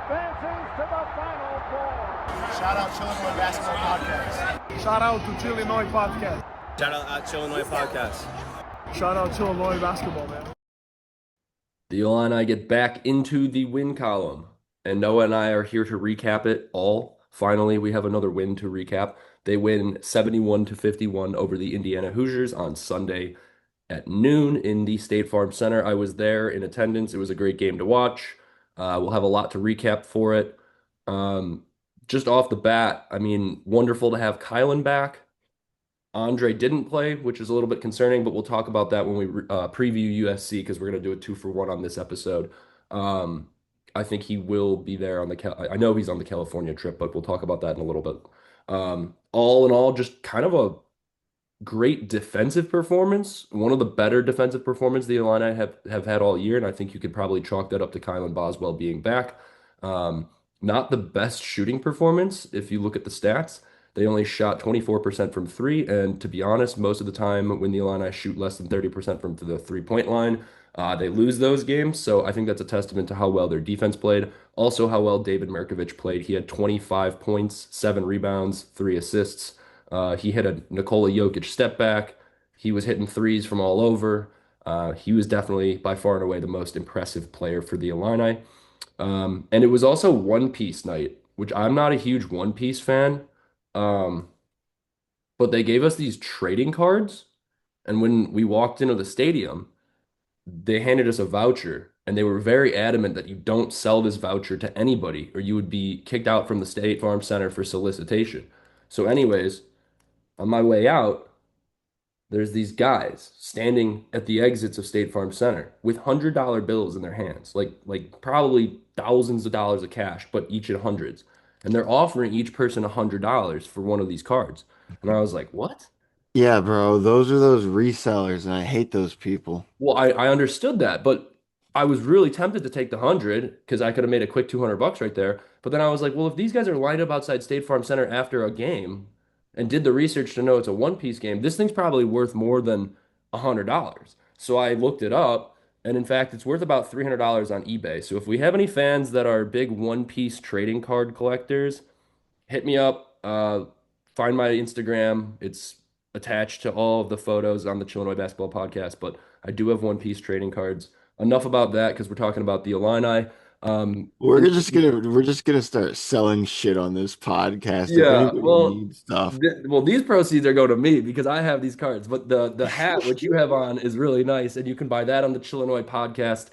advances to the Final Four. Shout out Chillinois Basketball Podcast. Shout out to Chillinois Podcast. Shout out Chillinois Podcast. Shout out Chillinois Basketball, man. The Illini get back into the win column, and Noah and I are here to recap it all. Finally, we have another win to recap. They win 71-51 over the Indiana Hoosiers on Sunday at noon in the State Farm Center. I was there in attendance. It was a great game to watch. We'll have a lot to recap for it. Just off the bat, I mean, wonderful to have Kylan back. Andre didn't play, which is a little bit concerning, but we'll talk about that when we preview USC because we're going to do a 2-for-1 on this episode. I think he will be there on I know he's on the California trip, but we'll talk about that in a little bit. All in all, just kind of a great defensive performance. One of the better defensive performances the Illini have had all year, and I think you could probably chalk that up to Kylan Boswell being back. Not the best shooting performance if you look at the stats. They only shot 24% from three, and to be honest, most of the time when the Illini shoot less than 30% from the three-point line, they lose those games. So I think that's a testament to how well their defense played. Also, how well David Mirkovic played. He had 25 points, 7 rebounds, 3 assists. He hit a Nikola Jokic step back. He was hitting threes from all over. He was definitely by far and away the most impressive player for the Illini. And it was also One Piece night, which I'm not a huge One Piece fan. But they gave us these trading cards, and when we walked into the stadium, they handed us a voucher, and they were very adamant that you don't sell this voucher to anybody, or you would be kicked out from the State Farm Center for solicitation. So, anyways, on my way out, there's these guys standing at the exits of State Farm Center with $100 bills in their hands, like probably thousands of dollars of cash, but each at hundreds. And they're offering each person $100 for one of these cards. And I was like, what? Yeah, bro, those are those resellers, and I hate those people. Well, I understood that, but I was really tempted to take the 100 because I could have made a quick $200 right there. But then I was like, well, if these guys are lined up outside State Farm Center after a game and did the research to know it's a One Piece game, this thing's probably worth more than $100. So I looked it up, and in fact, it's worth about $300 on eBay. So if we have any fans that are big One Piece trading card collectors, hit me up. Find my Instagram. It's attached to all of the photos on the Chillinois Basketball Podcast, but I do have One Piece trading cards. Enough about that because we're talking about the Illini. We're just gonna start selling shit on this podcast if Yeah, anybody well, needs stuff. these proceeds are going to me because I have these cards. But the hat which you have on is really nice, and you can buy that on the Chillinois Podcast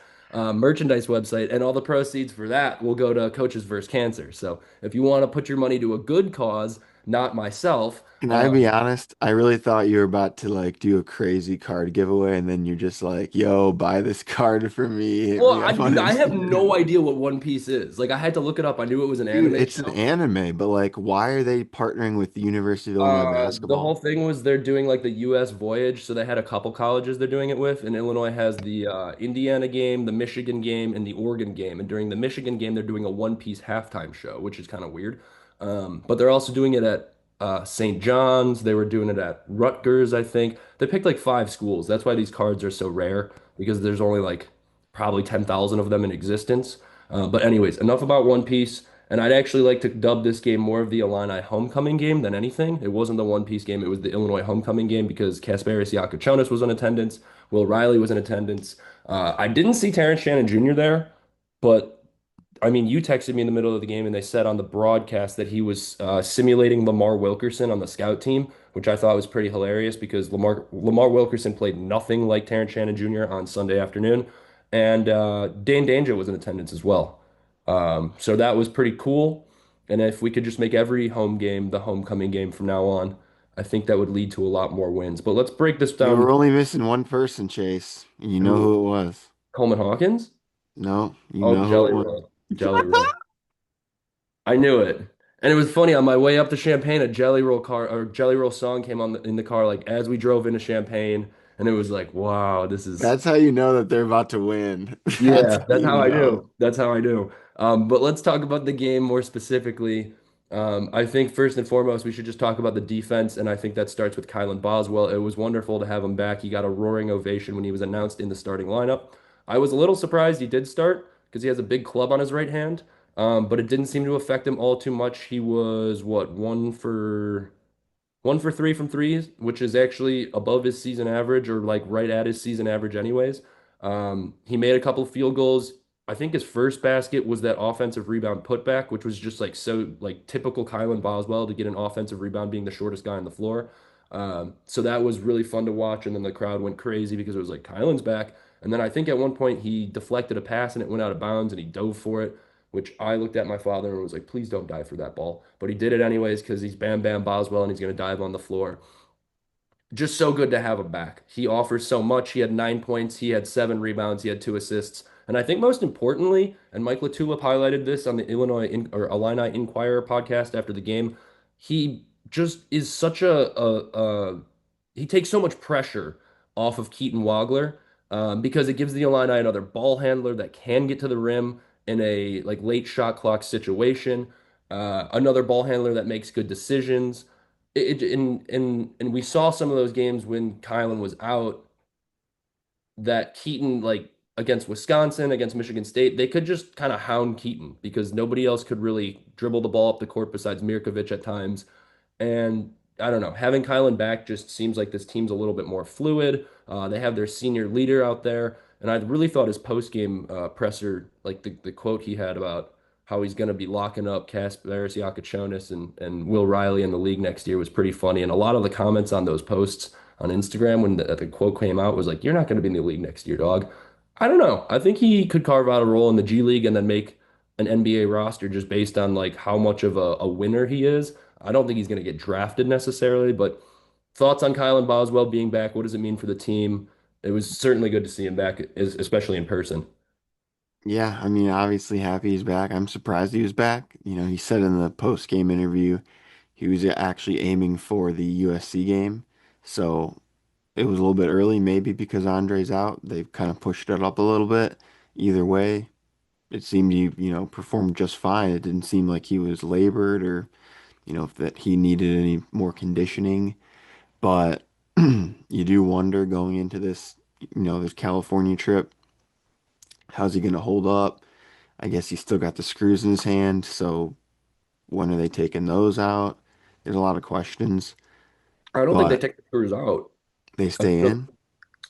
merchandise website, and all the proceeds for that will go to Coaches vs. Cancer. So if you want to put your money to a good cause, not myself. Can I be honest? I really thought you were about to like do a crazy card giveaway, and then you're just like, "Yo, buy this card for me." Hit Well, me up on I have Instagram. no idea what One Piece is. Like I had to look it up. I knew it was an Dude, anime it's an show. anime, but like, why are they partnering with the University of Illinois The whole basketball? thing was they're doing like the U.S. voyage, so they had a couple colleges they're doing it with, and Illinois has the Indiana game, the Michigan game, and the Oregon game. And during the Michigan game, they're doing a One Piece halftime show, which is kind of weird. But they're also doing it at St. John's. They were doing it at Rutgers, I think. They picked like 5 schools. That's why these cards are so rare because there's only like probably 10,000 of them in existence. But anyways, enough about One Piece. And I'd actually like to dub this game more of the Illini homecoming game than anything. It wasn't the One Piece game, it was the Illinois homecoming game because Kasparis Yakochonis was in attendance, Will Riley was in attendance. I didn't see Terrence Shannon Jr. there, but I mean, you texted me in the middle of the game and they said on the broadcast that he was simulating Lamar Wilkerson on the scout team, which I thought was pretty hilarious because Lamar Wilkerson played nothing like Terrence Shannon Jr. on Sunday afternoon. And Dane Danger was in attendance as well. So that was pretty cool. And if we could just make every home game the homecoming game from now on, I think that would lead to a lot more wins. But let's break this You down. were only missing one person, Chase. You know Who? who it was. Coleman Hawkins? No, you Oh, know who Jelly it was. Roll. Jelly Roll. I knew it. And it was funny on my way up to Champaign, a Jelly Roll car or Jelly Roll song came on in the car like as we drove into Champaign, and it was like, wow, this is That's how you know that they're about to win. That's yeah, how that's you how I know. do. That's how I do. But let's talk about the game more specifically. I think first and foremost, we should just talk about the defense, and I think that starts with Kylan Boswell. It was wonderful to have him back. He got a roaring ovation when he was announced in the starting lineup. I was a little surprised he did start because he has a big club on his right hand, But it didn't seem to affect him all too much. He was what, 1 for 3 from threes, which is actually above his season average or like right at his season average, anyways. He made a couple field goals. I think his first basket was that offensive rebound putback, which was just like so like typical Kylan Boswell to get an offensive rebound being the shortest guy on the floor. So that was really fun to watch. And then the crowd went crazy because it was like Kylan's back. And then I think at one point he deflected a pass and it went out of bounds and he dove for it, which I looked at my father and was like, please don't dive for that ball. But he did it anyways because he's Bam Bam Boswell and he's going to dive on the floor. Just so good to have him back. He offers so much. He had 9 points, he had 7 rebounds, he had 2 assists. And I think most importantly, and Mike Latulip highlighted this on the or Illini Inquirer podcast after the game, he just is such he takes so much pressure off of Keaton Wagler because it gives the Illini another ball handler that can get to the rim in a like late shot clock situation, another ball handler that makes good decisions. And we saw some of those games when Kylan was out that Keaton, like against Wisconsin, against Michigan State, they could just kind of hound Keaton because nobody else could really dribble the ball up the court besides Mirkovic at times. And I don't know, having Kylan back just seems like this team's a little bit more fluid. They have their senior leader out there, and I really thought his post-game presser, like the quote he had about how he's going to be locking up Kasparis Yakachonis and Will Riley in the league next year was pretty funny. And a lot of the comments on those posts on Instagram when the quote came out was like, "You're not going to be in the league next year, dog." I don't know. I think he could carve out a role in the G League and then make an NBA roster just based on like how much of a winner he is. I don't think he's going to get drafted necessarily, but thoughts on Kylan Boswell being back? What does it mean for the team? It was certainly good to see him back, especially in person. Yeah, I mean, obviously happy he's back. I'm surprised he was back. He said in the post-game interview he was actually aiming for the USC game. So it was a little bit early, maybe because Andre's out. They've kind of pushed it up a little bit. Either way, it seemed he performed just fine. It didn't seem like he was labored or, that he needed any more conditioning. But you do wonder going into this California trip, how's he going to hold up? I guess he's still got the screws in his hand, so when are they taking those out? There's a lot of questions, I don't think they but take the screws out. they I stay feel- in.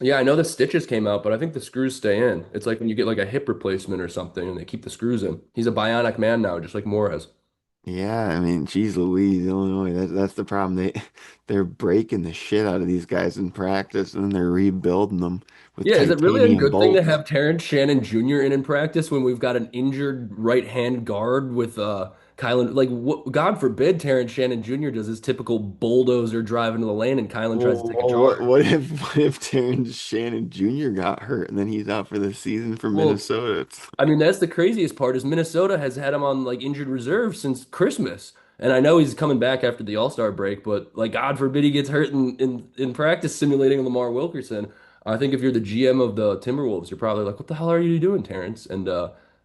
Yeah, I know the stitches came out, but I think the screws stay in. It's like when you get like a hip replacement or something and they keep the screws in. He's a bionic man now, just like Morez. Yeah, I mean, geez Louise, Illinois, that's the problem. They're breaking the shit out of these guys in practice and then they're rebuilding them with Yeah, is it really a titanium good thing to bolts. have Terrence Shannon Jr. in practice when we've got an injured right hand guard with Kylan? Like, what, God forbid Terrence Shannon Jr. does his typical bulldozer drive into the lane and Kylan tries to take a Well, what charge. what if what if Terrence Shannon Jr. got hurt and then he's out for the season for Well, Minnesota? It's I mean, that's the craziest part is Minnesota has had him on like injured reserve since Christmas. And I know he's coming back after the All-Star break, but like God forbid he gets hurt in practice simulating Lamar Wilkerson. I think if you're the GM of the Timberwolves, you're probably like, what the hell are you doing, Terrence? And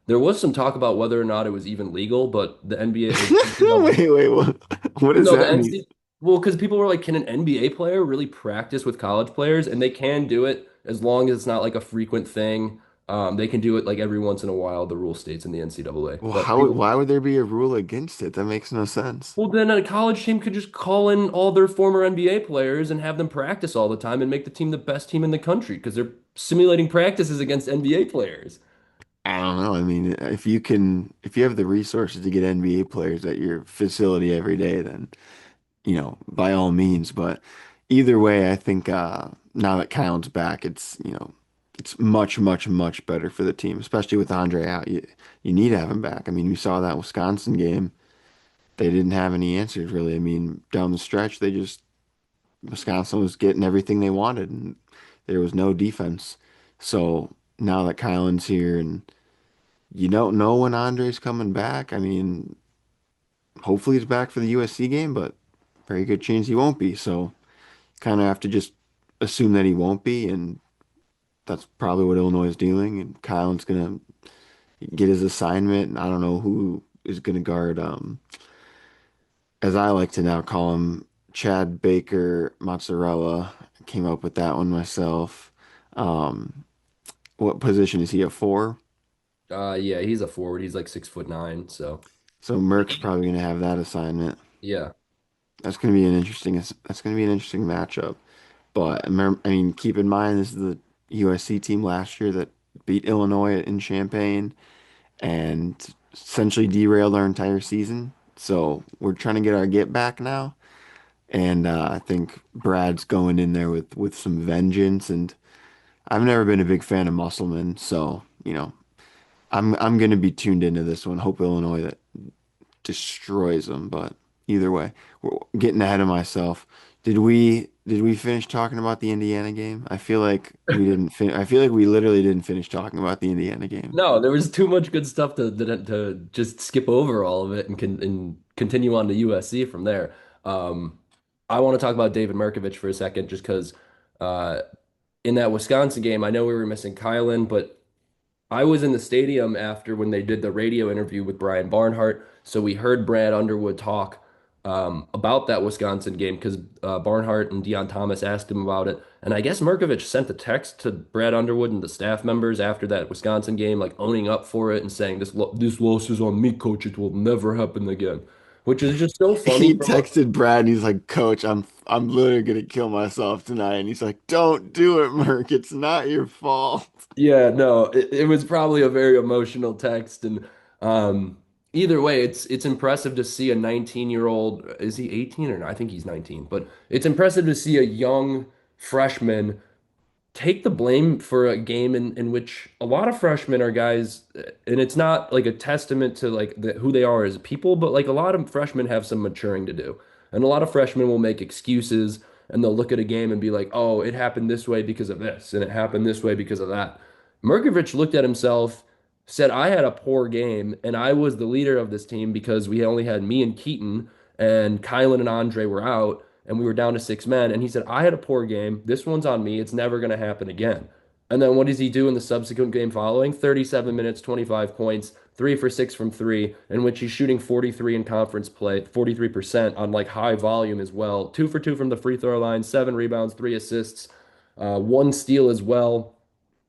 there was some talk about whether or not it was even legal, but the NBA or the NCAA, wait, what well, does no, the that mean? NCAA, well, because people were like, can an NBA player really practice with college players? And they can do it as long as it's not like a frequent thing. They can do it like every once in a while, the rule states in the NCAA. Well, But people, why would there be a rule against it? That makes no sense. well, then a college team could just call in all their former NBA players and have them practice all the time and make the team the best team in the country because they're simulating practices against NBA players. I don't know. I mean, if you have the resources to get NBA players at your facility every day, then, by all means. But either way, I think now that Kyle's back, it's much, much, much better for the team, especially with Andre out. You need to have him back. I mean, we saw that Wisconsin game. They didn't have any answers really. I mean, down the stretch, Wisconsin was getting everything they wanted, and there was no defense. So now that Kylan's here and you don't know when Andre's coming back. I mean, hopefully he's back for the USC game, but very good chance he won't be. So kind of have to just assume that he won't be, and that's probably what Illinois is doing. And Kylan's gonna get his assignment, and I don't know who is gonna guard, as I like to now call him, Chad Baker Mozzarella. I came up with that one myself. Um, what position is he, a four? Yeah, he's a forward. He's like 6'9", so So Merck's probably gonna have that assignment. yeah. That's gonna be an interesting matchup. But I mean, keep in mind this is the USC team last year that beat Illinois in Champaign and essentially derailed our entire season. So we're trying to get our get back now, and I think Brad's going in there with some vengeance. And I've never been a big fan of Musselman, so I'm gonna be tuned into this one. Hope Illinois that destroys them, but either way, we're getting ahead of myself. Did we finish talking about the Indiana game? I feel like we didn't I feel like we literally didn't finish talking about the Indiana game. No, there was too much good stuff to just skip over all of it and continue on to USC from there. Um, I want to talk about David Markovich for a second, just because uh, in that Wisconsin game, I know we were missing Kylan, but I was in the stadium after when they did the radio interview with Brian Barnhart, so we heard Brad Underwood talk about that Wisconsin game because Barnhart and Deion Thomas asked him about it, and I guess Markovich sent a text to Brad Underwood and the staff members after that Wisconsin game, like owning up for it and saying this loss is on me, coach. It will never happen again, which is just so funny He from a texted Brad and he's like, "Coach, I'm literally gonna kill myself tonight." And he's like, "Don't do it, Merk. It's not your fault." Yeah, no, it was probably a very emotional text, and either way, it's impressive to see a 19-year-old. Is he 18 or not? I think he's 19, but it's impressive to see a young freshman take the blame for a game in which a lot of freshmen are guys, and it's not like a testament to like who they are as people, but like a lot of freshmen have some maturing to do. And a lot of freshmen will make excuses and they'll look at a game and be like, oh, it happened this way because of this, and it happened this way because of that. Merkovich looked at himself, said, I had a poor game, and I was the leader of this team because we only had me and Keaton, and Kylan and Andre were out and we were down to 6 men. And he said, I had a poor game. This one's on me. It's never going to happen again. And then what does he do in the subsequent game following? 37 minutes, 25 points, 3 for 6 from three, in which he's shooting 43 in conference play, 43% on like high volume as well. 2 for 2 from the free throw line, 7 rebounds, 3 assists, 1 steal as well.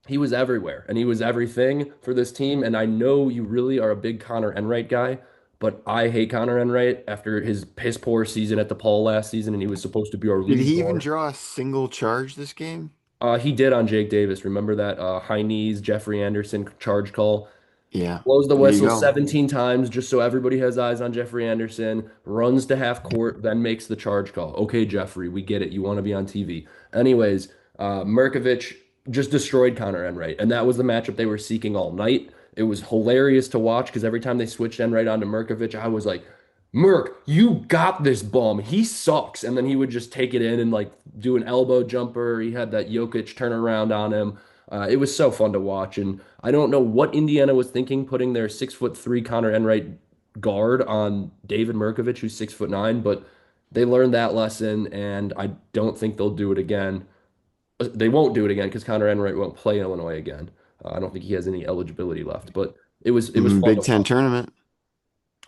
He was everywhere and he was everything for this team. And I know you really are a big Connor Enright guy, but I hate Connor Enright after his piss poor season at DePaul last season, and he was supposed to be our Did lead he even guard. draw a single charge this game? He did on Jake Davis. Remember that high knees Jeffrey Anderson charge call? Yeah. Blows the There you whistle go. 17 times just so everybody has eyes on Jeffrey Anderson, runs to half court, then makes the charge call. Okay, Jeffrey, we get it. You want to be on TV. Anyways, Mirkovic just destroyed Connor Enright, and that was the matchup they were seeking all night. It was hilarious to watch because every time they switched Enright onto Mirkovic, I was like, Merk, you got this bum. He sucks. And then he would just take it in and like do an elbow jumper. He had that Jokic turnaround on him. It was so fun to watch. And I don't know what Indiana was thinking putting their 6'3" Connor Enright guard on David Mirkovic, who's 6'9", but they learned that lesson, and I don't think they'll do it again. They won't do it again because Connor Enright won't play Illinois again. I don't think he has any eligibility left, but it was fun Big to Ten watch. tournament.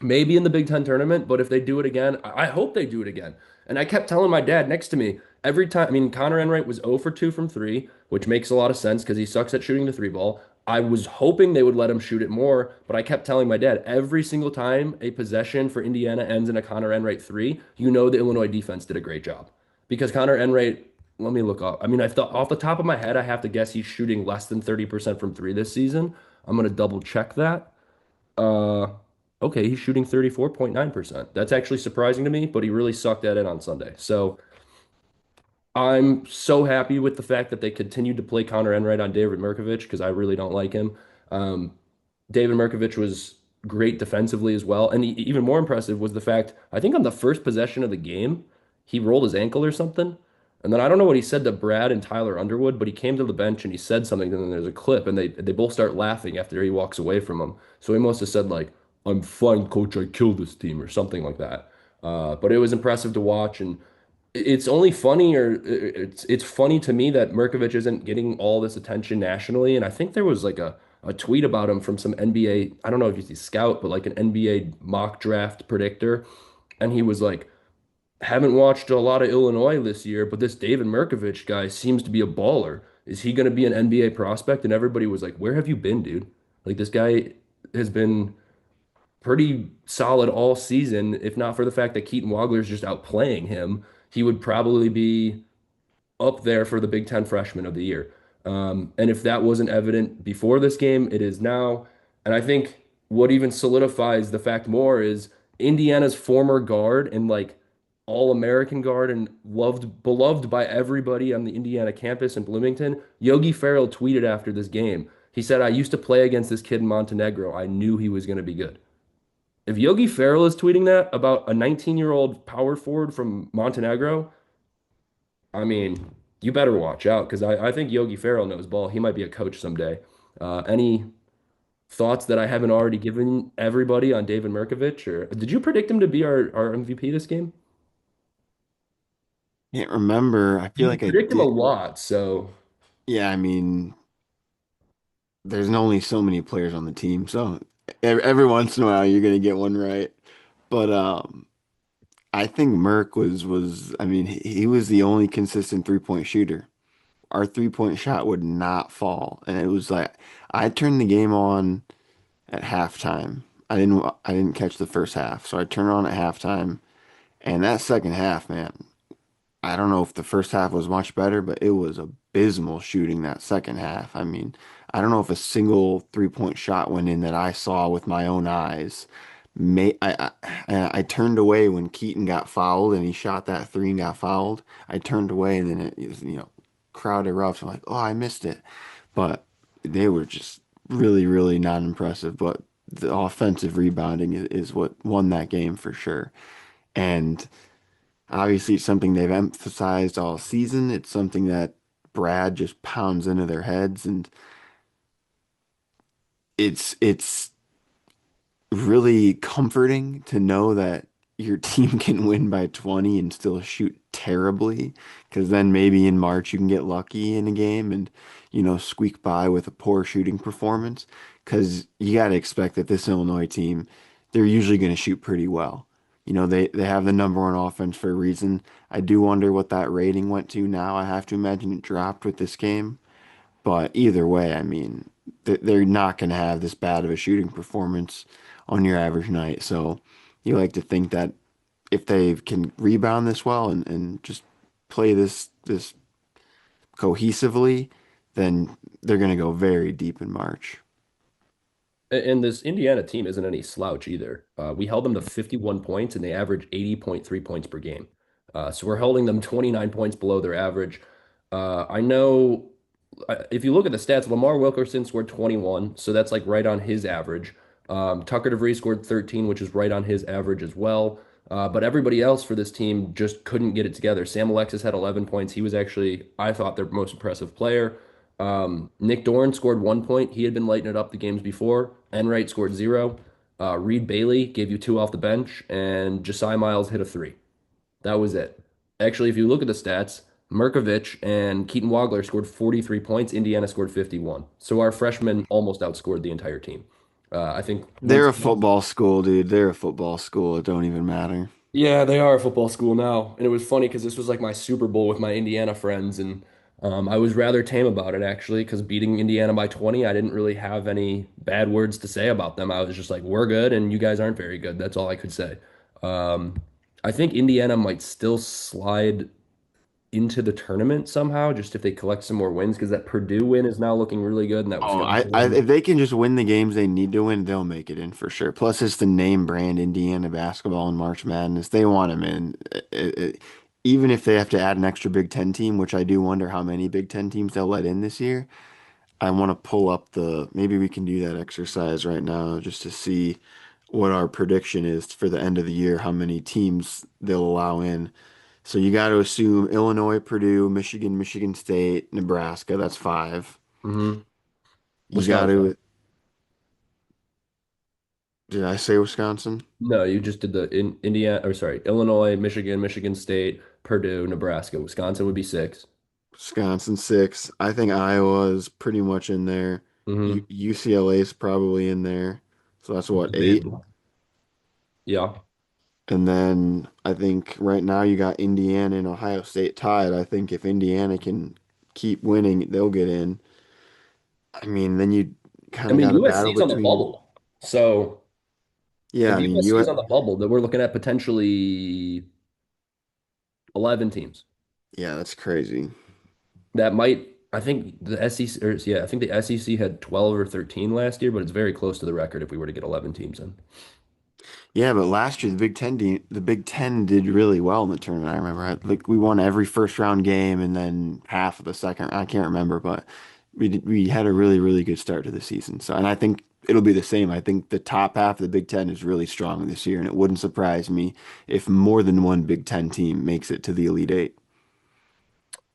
Maybe in the Big Ten tournament, but if they do it again, I hope they do it again. And I kept telling my dad next to me every time. I mean, Connor Enright was 0 for 2 from three, which makes a lot of sense because he sucks at shooting the three ball. I was hoping they would let him shoot it more, but I kept telling my dad every single time a possession for Indiana ends in a Connor Enright three, you know the Illinois defense did a great job. Because Connor Enright, let me look up. I mean, I thought off the top of my head, I have to guess he's shooting less than 30% from three this season. I'm gonna double check that. Uh, okay, he's shooting 34.9%. That's actually surprising to me, but he really sucked at it on Sunday. So I'm so happy with the fact that they continued to play Connor Enright on David Mirkovic because I really don't like him. Um, David Mirkovic was great defensively as well. And even more impressive was the fact, I think on the first possession of the game, he rolled his ankle or something. And then I don't know what he said to Brad and Tyler Underwood, but he came to the bench and he said something, and then there's a clip, and they both start laughing after he walks away from him. So he must have said like, "I'm fine, coach. I killed this team," or something like that. But it was impressive to watch, and it's only funny, or it's funny to me that Mirkovic isn't getting all this attention nationally. And I think there was like a tweet about him from some NBA, I don't know if he's a scout, but like an NBA mock draft predictor. And he was like, haven't watched a lot of Illinois this year, but this David Mirkovic guy seems to be a baller. Is he going to be an NBA prospect? And everybody was like, where have you been, dude? Like this guy has been pretty solid all season. If not for the fact that Keaton Wagler's just outplaying him, he would probably be up there for the Big Ten Freshman of the Year. And if that wasn't evident before this game, it is now. And I think what even solidifies the fact more is Indiana's former guard and like all-American guard and beloved by everybody on the Indiana campus in Bloomington. Yogi Ferrell tweeted after this game. He said, "I used to play against this kid in Montenegro. I knew he was going to be good." If Yogi Ferrell is tweeting that about a 19-year-old power forward from Montenegro, I mean, you better watch out because I think Yogi Ferrell knows ball. He might be a coach someday. Any thoughts that I haven't already given everybody on David Mirkovich? Or did you predict him to be our MVP this game? Can't remember. I feel You like I predict him a did. lot, so Yeah, I mean, there's only so many players on the team, so every once in a while you're gonna get one right. But I think Merck was I mean, he was the only consistent three-point shooter. Our three-point shot would not fall, and it was like I turned the game on at halftime. I didn't catch the first half, so I turned it on at halftime, and that second half, man. I don't know if the first half was much better, but it was abysmal shooting that second half. I mean, I don't know if a single three-point shot went in that I saw with my own eyes. I turned away when Keaton got fouled and he shot that three and got fouled. I turned away and then it was, crowd erupts. I'm like, oh, I missed it. But they were just really, really not impressive. But the offensive rebounding is what won that game for sure. And obviously, it's something they've emphasized all season. It's something that Brad just pounds into their heads, and it's really comforting to know that your team can win by 20 and still shoot terribly, because then maybe in March you can get lucky in a game and squeak by with a poor shooting performance. Because you got to expect that this Illinois team, they're usually going to shoot pretty well. They have the number one offense for a reason. I do wonder what that rating went to now. I have to imagine it dropped with this game. But either way, I mean, they're not going to have this bad of a shooting performance on your average night. So you like to think that if they can rebound this well and just play this cohesively, then they're going to go very deep in March. and this Indiana team isn't any slouch either. We held them to 51 points and they average 80.3 points per game. So we're holding them 29 points below their average. I know if you look at the stats, Lamar Wilkerson scored 21, so that's like right on his average. Tucker DeVries scored 13, which is right on his average as well. But everybody else for this team just couldn't get it together. Sam Alexis had 11 points. He was actually, I thought, their most impressive player. Nick Dorn scored 1 point. He had been lighting it up the games before. Enright scored zero. Reed Bailey gave you two off the bench, and Josiah Miles hit a three. That was it. Actually, if you look at the stats, Mirkovich and Keaton Wagler scored 43 points. Indiana scored 51. So our freshmen almost outscored the entire team. I think They're once. a football school, dude. They're a football school. It don't even matter. Yeah, they are a football school now. And it was funny because this was like my Super Bowl with my Indiana friends. And I was rather tame about it actually because beating Indiana by 20, I didn't really have any bad words to say about them. I was just like, we're good and you guys aren't very good. That's all I could say. Um, I think Indiana might still slide into the tournament somehow, just if they collect some more wins, because that Purdue win is now looking really good, and that Oh, Wisconsin win. if they can just win the games they need to win, they'll make it in for sure. Plus, it's the name brand Indiana basketball and March Madness. They want them in. Even if they have to add an extra Big Ten team, which I do wonder how many Big Ten teams they'll let in this year. I want to pull up maybe we can do that exercise right now just to see what our prediction is for the end of the year, how many teams they'll allow in. So you got to assume Illinois, Purdue, Michigan, Michigan State, Nebraska. That's five. Hmm. You got Wisconsin. to, did I say Wisconsin? No, you just did the in Indiana, or sorry, Illinois, Michigan, Michigan State, Purdue, Nebraska. Wisconsin would be six. Wisconsin six. I think Iowa's pretty much in there. U Hmm. UCLA's probably in there. So that's what, eight? Debatable. Yeah. And then I think right now you got Indiana and Ohio State tied. I think if Indiana can keep winning, they'll get in. I mean, then kind I of mean, got a battle USC's on the between. bubble. So Yeah, if I mean, USC is on the bubble, then we're looking at potentially 11 teams. yeah, that's crazy. That might, I think the SEC, or yeah, I think the SEC had 12 or 13 last year, but it's very close to the record if we were to get 11 teams in. Yeah, but last year the Big Ten did really well in the tournament. I remember, like we won every first round game and then half of the second. I can't remember, but we had a really good start to the season. So, and I think it'll be the same. I think the top half of the Big Ten is really strong this year, and it wouldn't surprise me if more than one Big Ten team makes it to the Elite Eight.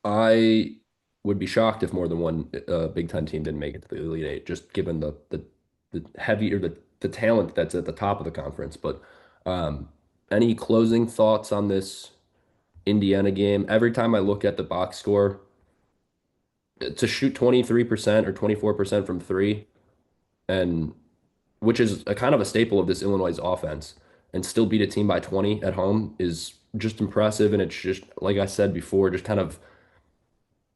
I would be shocked if more than one Big Ten team didn't make it to the Elite Eight, just given the heavy or the talent that's at the top of the conference. But any closing thoughts on this Indiana game? Every time I look at the box score, to shoot 23% or 24% from three, and which is a kind of a staple of this Illinois offense, and still beat a team by 20 at home is just impressive. And it's just, like I said before, just kind of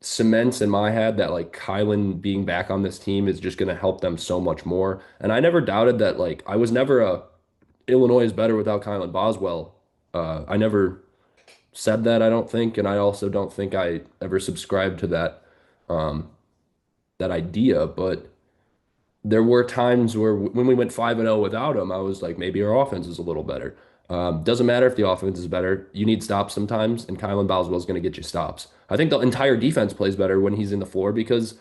cements in my head that like Kylan being back on this team is just going to help them so much more. And I never doubted that, like, I was never a Illinois is better without Kylan Boswell. I never said that, I don't think. And I also don't think I ever subscribed to that idea. But there were times where when we went 5-0 without him, I was like, maybe our offense is a little better. Doesn't matter if the offense is better. You need stops sometimes, and Kylan Boswell is going to get you stops. I think the entire defense plays better when he's in the floor because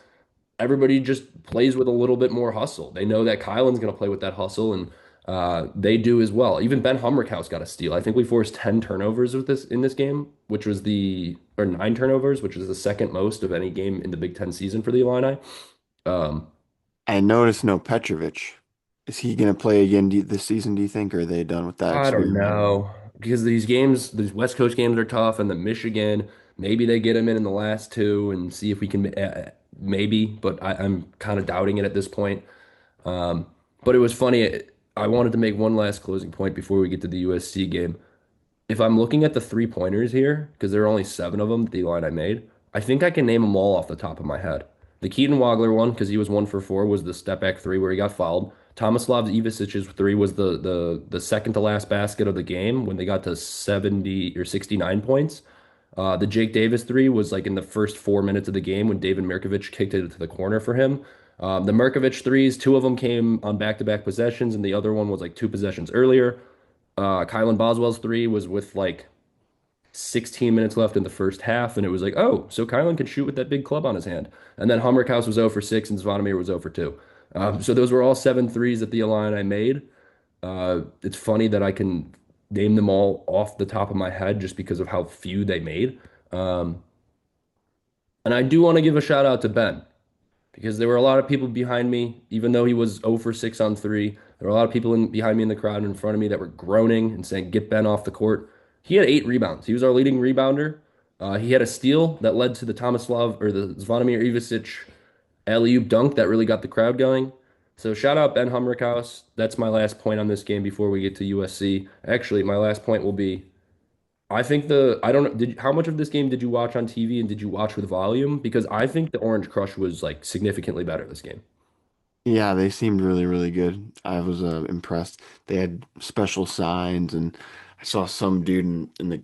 everybody just plays with a little bit more hustle. They know that Kylan's going to play with that hustle, and they do as well. Even Ben Humrickhouse got a steal. I think we forced 10 turnovers with this in this game, which was or 9 turnovers, which was the second most of any game in the Big Ten season for the Illini. Um, I noticed no Petrovic. Is he going to play again this season, do you think, or are they done with that I don't experiment? know because these games, these West Coast games are tough, and the Michigan, maybe they get him in the last two and see if we can, maybe, but I'm kind of doubting it at this point. Um, but it was funny. I wanted to make one last closing point before we get to the USC game. If I'm looking at the three-pointers here, because there are only 7 of them, the line I made, I think I can name them all off the top of my head. The Keaton Wagler one, because he was 1 for 4, was the step back three where he got fouled. Tomislav Ivasic's three was the second to last basket of the game when they got to 70 or 69 points. The Jake Davis three was like in the first 4 minutes of the game when David Mirkovic kicked it to the corner for him. The Mirkovic threes, 2 of them came on back-to-back possessions, and the other one was like 2 possessions earlier. Kylan Boswell's three was with like 16 minutes left in the first half, and it was like, oh, so Kylan can shoot with that big club on his hand. And then Hummerkaus was 0 for 6, and Zvonimir was 0 for 2. So those were all 7 threes at the line I made. It's funny that I can name them all off the top of my head just because of how few they made. Um, and I do want to give a shout out to Ben because there were a lot of people behind me, even though he was 0 for 6 on three. There were a lot of people behind me in the crowd and in front of me that were groaning and saying, "Get Ben off the court." He had 8 rebounds. He was our leading rebounder. He had a steal that led to the Tomislav or the Zvonimir Ivasic alley-oop dunk that really got the crowd going. So shout out Ben Humrickhouse. That's my last point on this game before we get to USC. Actually, my last point will be I think I don't know, how much of this game did you watch on TV and did you watch with volume? Because I think the Orange Crush was like significantly better this game. Yeah, they seemed really good. I was impressed. They had special signs, and I saw some dude in the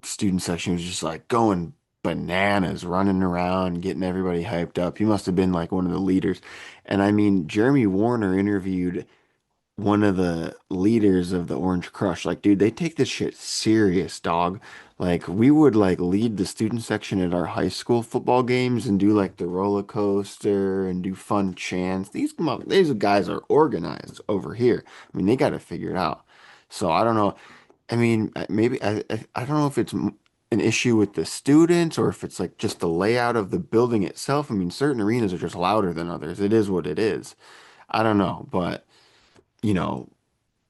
student section was just like going bananas, running around, getting everybody hyped up. He must have been like one of the leaders. And I mean, Jeremy Warner interviewed one of the leaders of the Orange Crush. Like, dude, they take this shit serious, dog. Like, we would like lead the student section at our high school football games and do like the roller coaster and do fun chants. These guys are organized over here. I mean, they got to figure it out. So I don't know. I mean, maybe I don't know if it's an issue with the students or if it's like just the layout of the building itself. I mean, certain arenas are just louder than others. It is what it is. I don't know, but you know,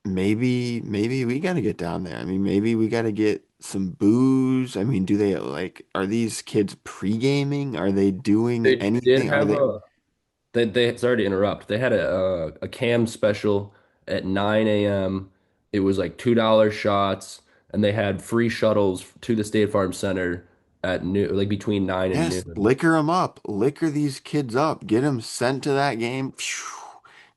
maybe we got to get down there. I mean, maybe we got to get some booze. I mean, do they like are these kids pre-gaming? Are they doing They did anything? Are have they they sorry to interrupt. They had a cam special at 9 a.m. It was like $2 shots, and they had free shuttles to the State Farm Center at noon, like between 9 and Yes, noon. liquor them up. Liquor these kids up. Get them sent to that game. Phew.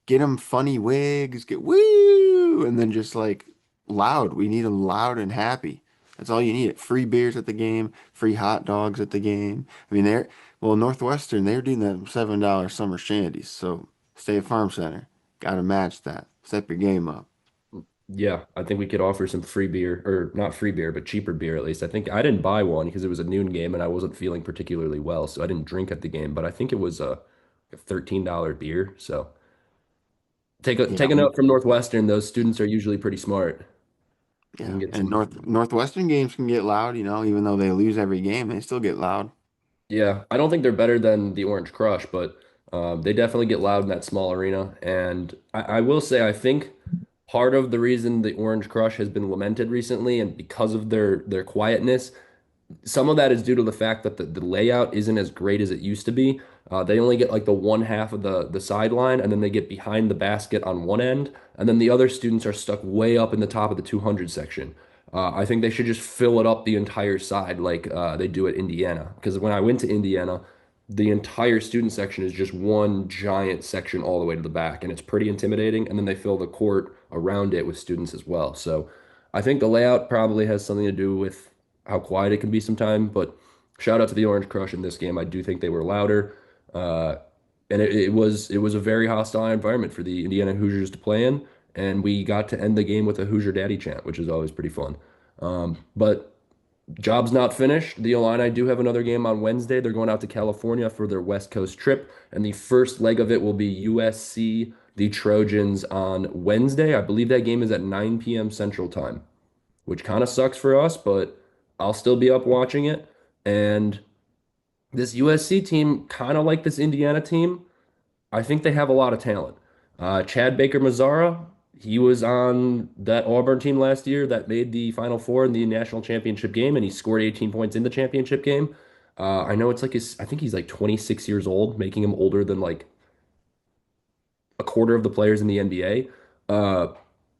get them funny wigs, get woo, and then just like loud. We need them loud and happy. That's all you need. Free beers at the game, free hot dogs at the game. I mean, well, Northwestern, they're doing that $7 summer shandies. So State Farm Center, got to match that. Step your game up. Yeah, I think we could offer some free beer, or not free beer, but cheaper beer at least. I think I didn't buy one because it was a noon game and I wasn't feeling particularly well, so I didn't drink at the game. But I think it was a $13 beer. So Yeah, take a note from Northwestern. Those students are usually pretty smart. You can yeah. get And some. Northwestern games can get loud, even though they lose every game, they still get loud. Yeah, I don't think they're better than the Orange Crush, but they definitely get loud in that small arena. And I will say, I think part of the reason the Orange Crush has been lamented recently, and because of their quietness, some of that is due to the fact that the layout isn't as great as it used to be. They only get like the one half of the sideline, and then they get behind the basket on one end, and then the other students are stuck way up in the top of the 200 section. I think they should just fill it up the entire side like they do at Indiana. Because when I went to Indiana, the entire student section is just one giant section all the way to the back, and it's pretty intimidating. And then they fill the court around it with students as well. So I think the layout probably has something to do with how quiet it can be sometimes. But shout out to the Orange Crush in this game. I do think they were louder. Uh, and it was a very hostile environment for the Indiana Hoosiers to play in, and we got to end the game with a Hoosier Daddy chant, which is always pretty fun. But job's not finished. The Illini do have another game on Wednesday. They're going out to California for their West Coast trip, and the first leg of it will be USC, the Trojans, on Wednesday. I believe that game is at 9 p.m. Central Time, which kind of sucks for us, but I'll still be up watching it. And this USC team, kind of like this Indiana team, I think they have a lot of talent. Chad Baker Mazara, he was on that Auburn team last year that made the Final Four in the national championship game, and he scored 18 points in the championship game. I know it's like I think he's like 26 years old, making him older than like a quarter of the players in the NBA. Uh,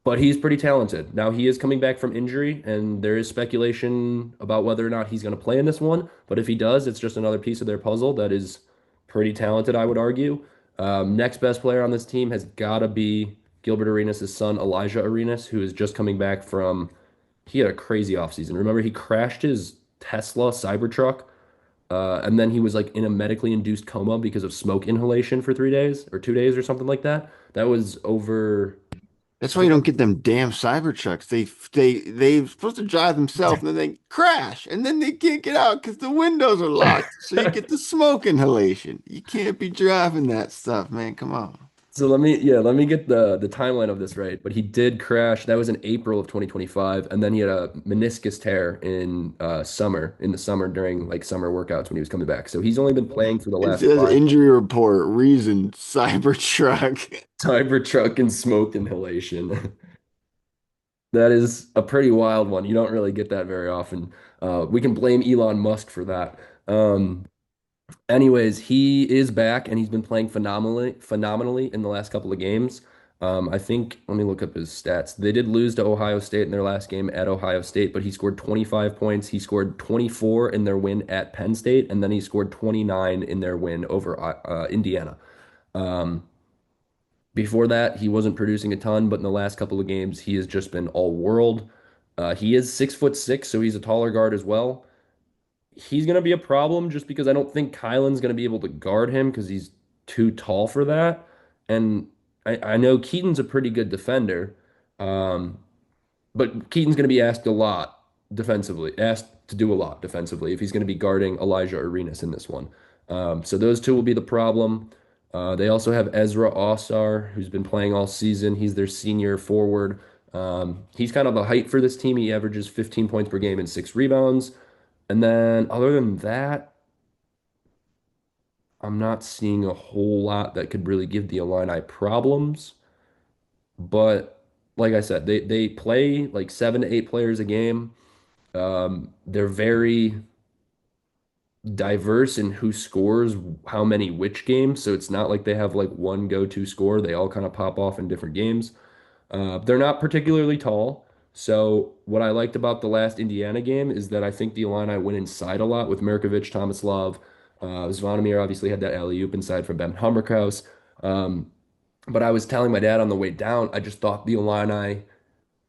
but he's pretty talented. Now he is coming back from injury, and there is speculation about whether or not he's going to play in this one. But if he does, it's just another piece of their puzzle that is pretty talented, I would argue. Next best player on this team has got to be Gilbert Arenas' son, Elijah Arenas, who is just coming back from. He had a crazy offseason. Remember, he crashed his Tesla Cybertruck, and then he was like in a medically induced coma because of smoke inhalation for 3 days or 2 days or something like that. That was over. That's I why you think don't get them damn Cybertrucks. They're supposed to drive themselves, and then they crash, and then they can't get out because the windows are locked. So you get the smoke inhalation. You can't be driving that stuff, man. Come on. So let me get the timeline of this right. But he did crash. That was in April of 2025, and then he had a meniscus tear in the summer during like summer workouts when he was coming back. So he's only been playing for the It last says five. injury report, reason Cybertruck. Cybertruck and smoke inhalation. That is a pretty wild one. You don't really get that very often. We can blame Elon Musk for that. Um, Anyways, he is back and he's been playing phenomenally in the last couple of games. I think, let me look up his stats. They did lose to Ohio State in their last game at Ohio State, but he scored 25 points. He scored 24 in their win at Penn State, and then he scored 29 in their win over Indiana. Um, Before that, he wasn't producing a ton, but in the last couple of games, he has just been all world. He is 6'6", so he's a taller guard as well. He's going to be a problem just because I don't think Kylan's going to be able to guard him because he's too tall for that. And I know Keaton's a pretty good defender, um, but Keaton's going to be asked to do a lot defensively if he's going to be guarding Elijah Arenas in this one. So those two will be the problem. They also have Ezra Osar, who's been playing all season. He's their senior forward. He's kind of the height for this team. He averages 15 points per game and 6 rebounds. And then other than that, I'm not seeing a whole lot that could really give the Illini problems. But like I said, they play like 7 to 8 players a game. They're very diverse in who scores how many which games. So it's not like they have like one go-to score. They all kind of pop off in different games. They're not particularly tall. So what I liked about the last Indiana game is that I think the Illini went inside a lot with Mirkovic, Tomislav. Zvonimir obviously had that alley-oop inside from Ben Hammerkraus. But I was telling my dad on the way down, I just thought the Illini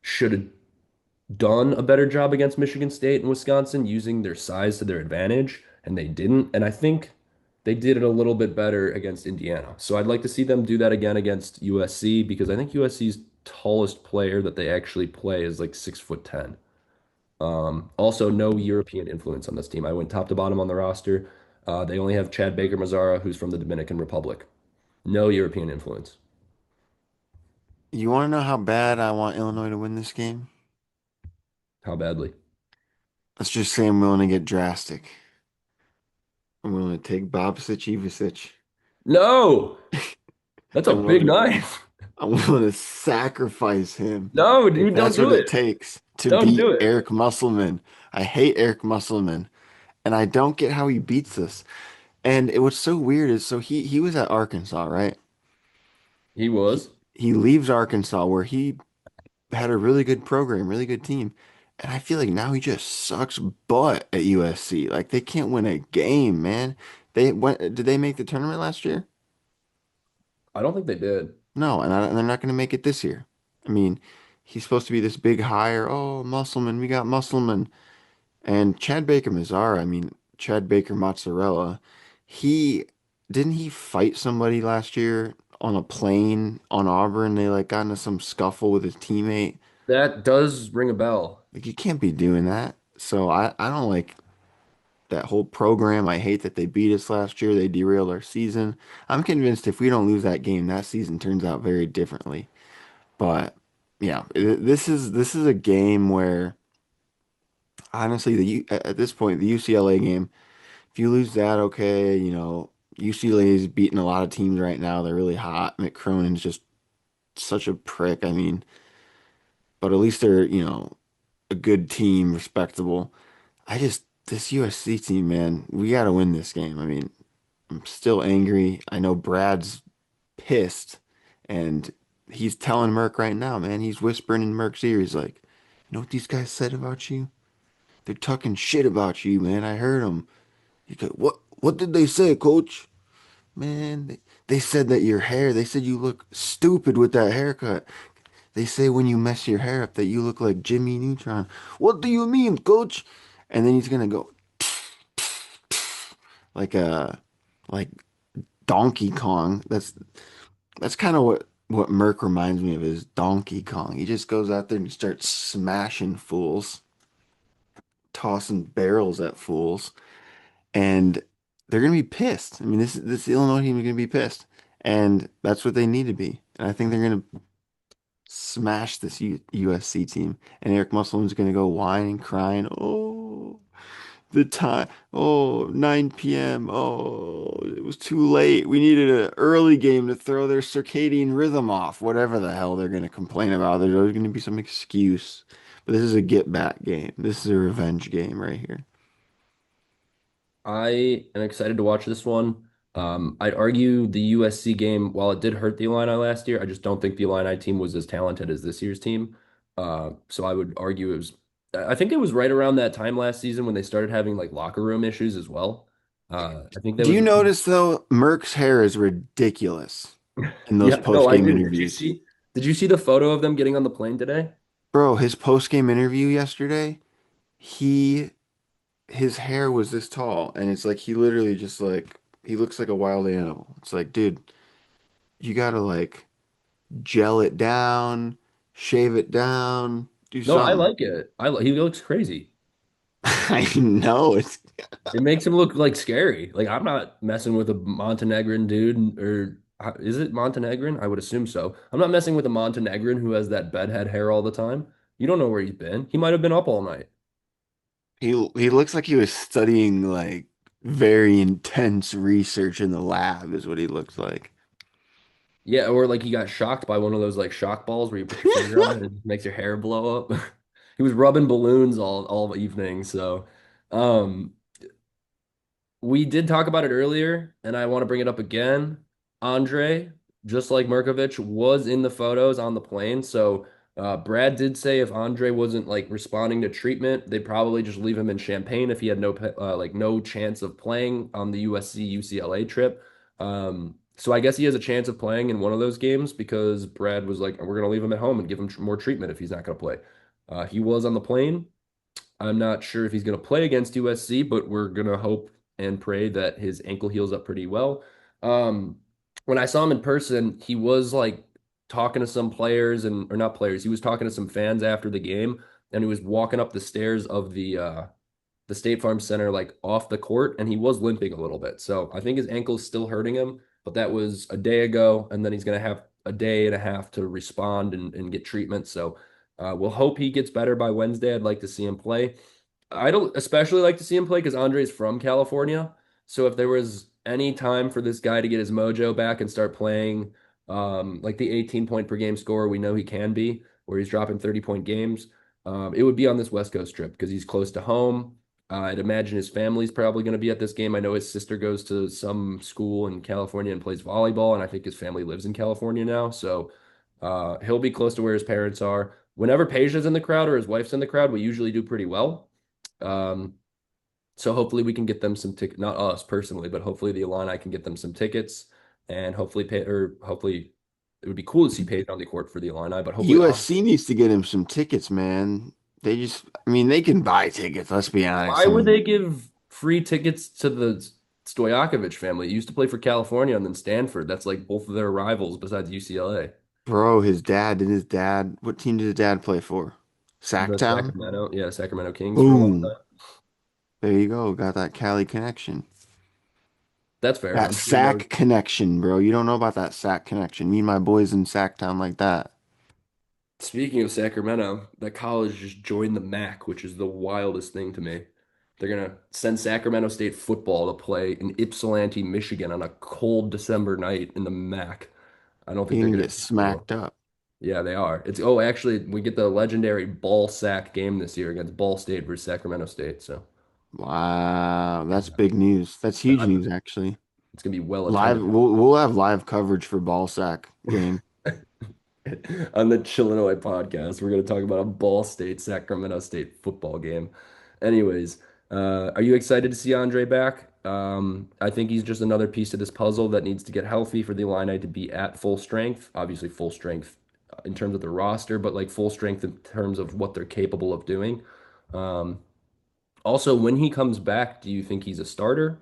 should have done a better job against Michigan State and Wisconsin using their size to their advantage, and they didn't. And I think they did it a little bit better against Indiana. So I'd like to see them do that again against USC because I think USC's tallest player that they actually play is like 6'10". Also, no European influence on this team. I went top to bottom on the roster. They only have Chad Baker Mazara, who's from the Dominican Republic. No European influence. You want to know how bad I want Illinois to win this game? How badly? Let's just say I'm willing to get drastic. I'm willing to take Bobsic Ivisic. No, that's a I'm big willing to, knife. I'm willing to sacrifice him No, if dude, don't that's do what it it. takes to Don't beat do it. Eric Musselman. I hate Eric Musselman, and I don't get how he beats us. And what's so weird is so he was at Arkansas, right? He He was. he leaves Arkansas where he had a really good program, really good team. And I feel like now he just sucks butt at USC. Like they can't win a game, man. They went, did they make the tournament last year? I don't think they did. No, and they're not going to make it this year. I mean, he's supposed to be this big hire. Oh, Musselman, we got Musselman. And Chad Baker Mazara, I mean, Chad Baker Mozzarella, he didn't he fight somebody last year on a plane on Auburn? They like got into some scuffle with his teammate. That does ring a bell. Like you can't be doing that. So I don't like that whole program. I hate that they beat us last year. They derailed our season. I'm convinced if we don't lose that game, that season turns out very differently. But yeah, this is a game where honestly at this point the UCLA game, if you lose that, okay, UCLA is beating a lot of teams right now. They're really hot. Mick Cronin's just such a prick. I mean, but at least they're, a good team, respectable. This USC team, man, we got to win this game. I mean, I'm still angry. I know Brad's pissed, and he's telling Merck right now, man. He's whispering in Merck's ear. He's like, "You know what these guys said about you? They're talking shit about you, man. I heard them." He go, "What? What did they say, Coach?" Man, they said that your hair. They said you look stupid with that haircut. They say when you mess your hair up that you look like Jimmy Neutron. What do you mean, Coach? And then he's gonna go like like Donkey Kong. That's kind of what Merc reminds me of is Donkey Kong. He just goes out there and starts smashing fools, tossing barrels at fools, and they're gonna be pissed. I mean, this Illinois team is gonna be pissed, and that's what they need to be. And I think they're gonna smash this USC team, and Eric Musselman's gonna go whining, crying. Oh, the time. Oh, 9 p.m. Oh, it was too late. We needed an early game to throw their circadian rhythm off. Whatever the hell they're going to complain about. There's always going to be some excuse. But this is a get back game. This is a revenge game right here. I am excited to watch this one. I'd argue the USC game, while it did hurt the Illini last year, I just don't think the Illini team was as talented as this year's team. So I would argue it was, I think it was right around that time last season when they started having like locker room issues as well. I think that Do was, you notice though, Merck's hair is ridiculous in those yeah, no, post I game didn't. interviews. Did you see the photo of them getting on the plane today? Bro, his post game interview yesterday, he his hair was this tall, and it's like he literally just like he looks like a wild animal. It's like, dude, you gotta like gel it down, shave it down, do No, I something. like it. He looks crazy. I know it's It makes him look like scary. Like I'm not messing with a Montenegrin dude, or is it Montenegrin? I would assume so. I'm not messing with a Montenegrin who has that bedhead hair all the time. You don't know where he's been. He might have been up all night. he looks like he was studying like very intense research in the lab is what he looks like. Yeah, or like he got shocked by one of those like shock balls where you put your finger on it and it makes your hair blow up. He was rubbing balloons all evening. So, um, we did talk about it earlier, and I want to bring it up again. Andre, just like Merkovich, was in the photos on the plane. So Brad did say if Andre wasn't like responding to treatment, they'd probably just leave him in Champaign if he had no chance of playing on the USC UCLA trip. So I guess he has a chance of playing in one of those games because Brad was like, we're going to leave him at home and give him more treatment if he's not going to play. He was on the plane. I'm not sure if he's going to play against USC, but we're going to hope and pray that his ankle heals up pretty well. Um, when I saw him in person, he was like talking to some players and or not players. He was talking to some fans after the game, and he was walking up the stairs of the State Farm Center like off the court, and he was limping a little bit. So I think his ankle's still hurting him, but that was a day ago, and then he's going to have a day and a half to respond and get treatment. So we'll hope he gets better by Wednesday. I'd like to see him play. I don't especially like to see him play because Andre's from California. So if there was any time for this guy to get his mojo back and start playing like the 18 point per game scorer we know he can be, where he's dropping 30-point games, it would be on this West Coast trip because he's close to home. I'd imagine his family's probably going to be at this game. I know his sister goes to some school in California and plays volleyball, and I think his family lives in California now. So he'll be close to where his parents are. Whenever Peja's in the crowd or his wife's in the crowd, we usually do pretty well. Um, so hopefully we can get them some ticket, not us personally, but hopefully the Illini can get them some tickets, and hopefully pay or hopefully it would be cool to see Page on the court for the Illini, but hopefully USC needs to get him some tickets, man. They just, I mean, they can buy tickets. Let's be honest. why I would mean, they give free tickets to the Stojakovic family? He used to play for California and then Stanford. That's like both of their rivals besides UCLA. bro, his dad, what team did his dad play for? The Sacktown? Sacramento, yeah, Sacramento Kings for a long Boom. time. There you go. Got that Cali connection. That's fair. That I'm sure he knows. sack connection, bro. You don't know about that sack connection. Me and my boys in Sacktown like that. Speaking of Sacramento, that college just joined the MAC, which is the wildest thing to me. They're gonna send Sacramento State football to play in Ypsilanti, Michigan on a cold December night in the MAC. I don't think You're they're gonna gonna get do too well. smacked up. Yeah, they are. It's oh, actually, we get the legendary Ball Sack game this year against Ball State versus Sacramento State. So Wow, that's yeah, big news. That's huge I'm- news, actually. it's gonna be well Live, attended we'll have live coverage for ball sack game. on the Chillinois podcast. We're gonna talk about a Ball State Sacramento State football game. Anyways, are you excited to see Andre back? I think he's just another piece of this puzzle that needs to get healthy for the Illini to be at full strength. Obviously, full strength in terms of the roster, but like full strength in terms of what they're capable of doing. Um, Also, when he comes back, do you think he's a starter?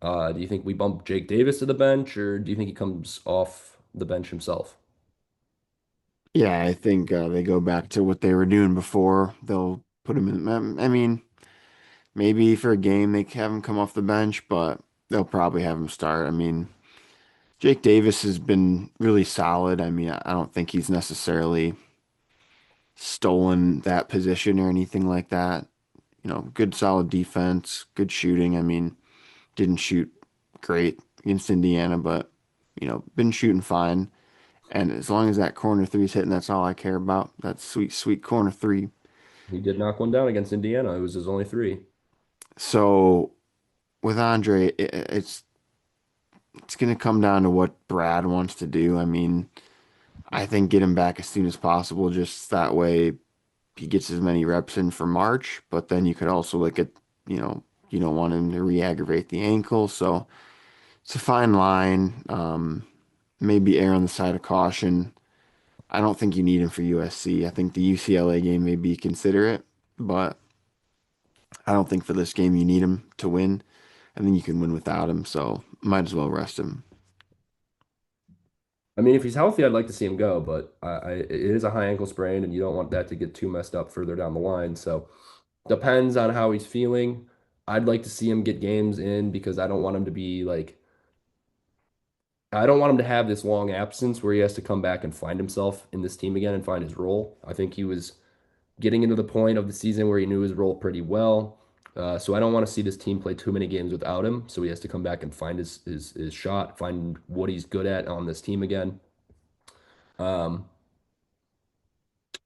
Do you think we bump Jake Davis to the bench, or do you think he comes off the bench himself? Yeah, I think they go back to what they were doing before. They'll put him in. I mean, maybe for a game they have him come off the bench, but they'll probably have him start. I mean, Jake Davis has been really solid. I mean, I don't think he's necessarily stolen that position or anything like that. You know, good solid defense, good shooting. I mean, didn't shoot great against Indiana, but been shooting fine. And as long as that corner three's hitting, that's all I care about. That sweet, sweet corner three. He did knock one down against Indiana. It was his only three. So with Andre, it's gonna come down to what Brad wants to do. I mean, I think get him back as soon as possible, just that way he gets as many reps in for March. But then you could also look at, you don't want him to re-aggravate the ankle. So it's a fine line. Maybe err on the side of caution. I don't think you need him for USC. I think the UCLA game maybe consider it, but I don't think for this game you need him to win. I think you can win without him, so might as well rest him. I mean, if he's healthy, I'd like to see him go, but it is a high ankle sprain, and you don't want that to get too messed up further down the line. So depends on how he's feeling. I'd like to see him get games in because I don't want him to be like I don't want him to have this long absence where he has to come back and find himself in this team again and find his role. I think he was getting into the point of the season where he knew his role pretty well. So I don't want to see this team play too many games without him. So he has to come back and find his shot, find what he's good at on this team again. Um,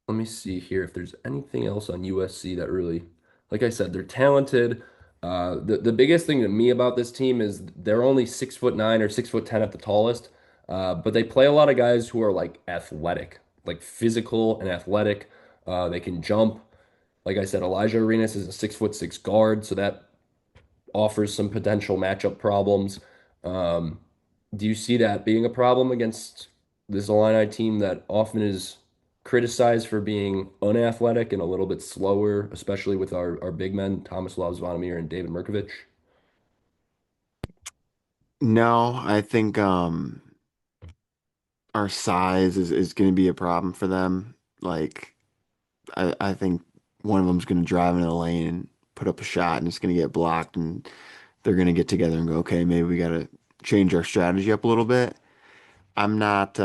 Let me see here if there's anything else on USC that really, like I said, they're talented. The biggest thing to me about this team is they're only 6'9" or 6'10" at the tallest, but they play a lot of guys who are like athletic, like physical and athletic. They can jump. Like I said, Elijah Arenas is a 6'6" guard, so that offers some potential matchup problems. Um, Do you see that being a problem against this Illini team that often is criticized for being unathletic and a little bit slower, especially with our big men, Thomas Loves Vonnemeer and David Mirkovic? No, I think our size is going to be a problem for them. Like I think one of them's going to drive into the lane and put up a shot and it's going to get blocked and they're going to get together and go, okay, maybe we got to change our strategy up a little bit. I'm not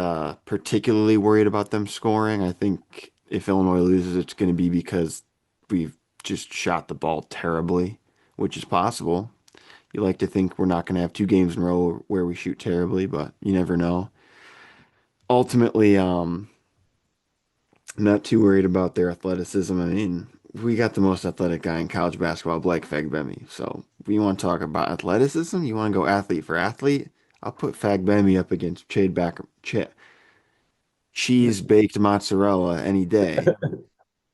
particularly worried about them scoring. I think if Illinois loses, it's going to be because we've just shot the ball terribly, which is possible. You like to think we're not going to have two games in a row where we shoot terribly, but you never know. Ultimately, I'm not too worried about their athleticism. I mean, we got the most athletic guy in college basketball, Blake Fagbemi. So if you want to talk about athleticism, you want to go athlete for athlete, I'll put Fagbemi up against cheese baked mozzarella any day.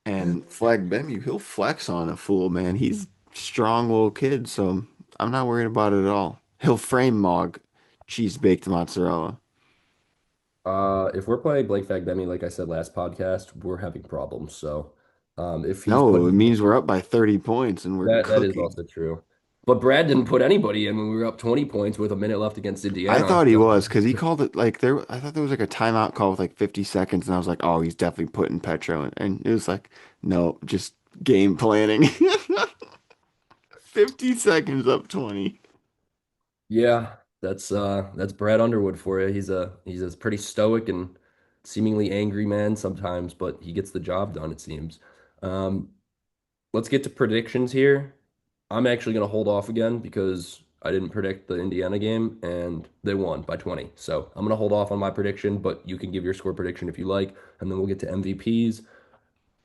And Fagbemi, he'll flex on a fool, man. He's a strong little kid, so I'm not worried about it at all. He'll frame Mog cheese baked mozzarella. If we're playing Blake Fagbemi, like I said last podcast, we're having problems. So, if he's No, it putting means we're up by 30 points and we're that is cooking. also true. But Brad didn't put anybody in when we were up 20 points with a minute left against I Indiana. thought he So, was because he called it like there. I thought there was like a timeout call with like 50 seconds, and I was like, oh, he's definitely putting Petro in. And it was like, no, just game planning. 50 seconds up 20. yeah, that's Brad Underwood for you. He's a pretty stoic and seemingly angry man sometimes, but he gets the job done, it seems. Um, let's get to predictions here. I'm actually going to hold off again because I didn't predict the Indiana game and they won by 20. So I'm going to hold off on my prediction, but you can give your score prediction if you like, and then we'll get to MVPs,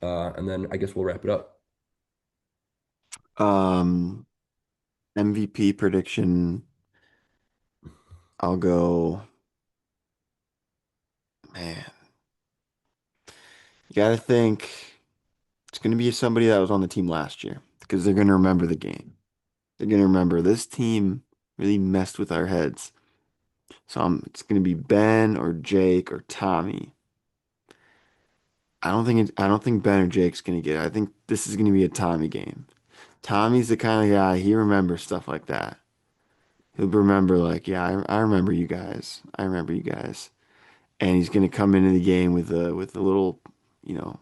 and then I guess we'll wrap it up. Um, MVP prediction. I'll go. Man, you gotta think it's gonna be somebody that was on the team last year because they're gonna remember the game. They're gonna remember this team really messed with our heads. So it's gonna be Ben or Jake or Tommy. I don't think Ben or Jake's gonna get it. I think this is gonna be a Tommy game. Tommy's the kind of guy he remembers stuff like that. He'll remember like, yeah, I remember you guys. I remember you guys. And he's gonna come into the game with a little, you know,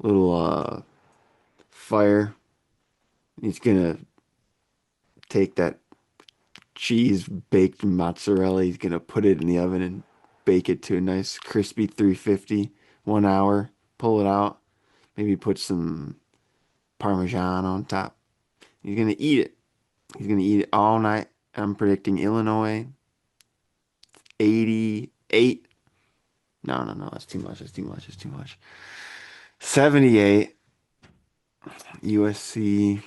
little fire. He's gonna take that cheese baked mozzarella. He's gonna put it in the oven and bake it to a nice crispy 350, 1 hour. Pull it out. Maybe put some Parmesan on top. He's gonna eat it. He's gonna eat it all night. I'm predicting Illinois 88. No, no, no. That's too much. That's too much. That's too much. 78. USC